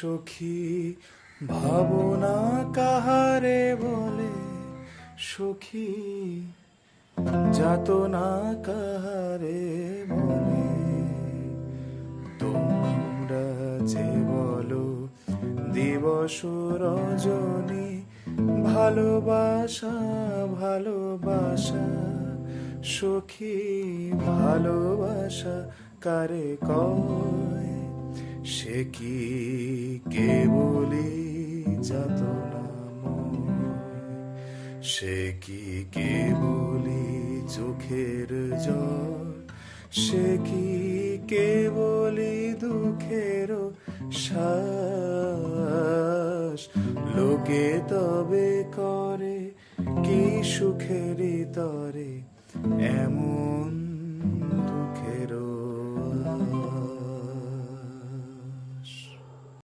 সখী ভাবনা কাহারে বলে, সখী যাতনা কাহারে বলে। তোমরা যে বলো দিবস রজনী, ভালোবাসা ভালোবাসা, সখী ভালোবাসা কারে কয়? সে কি কেবলি যাতনাময়, সে কি কেবলি চোখের জল, সে কি কেবলি দুঃখের শ্বাস। লোকে তবে করে কি সুখেরই তরে এমন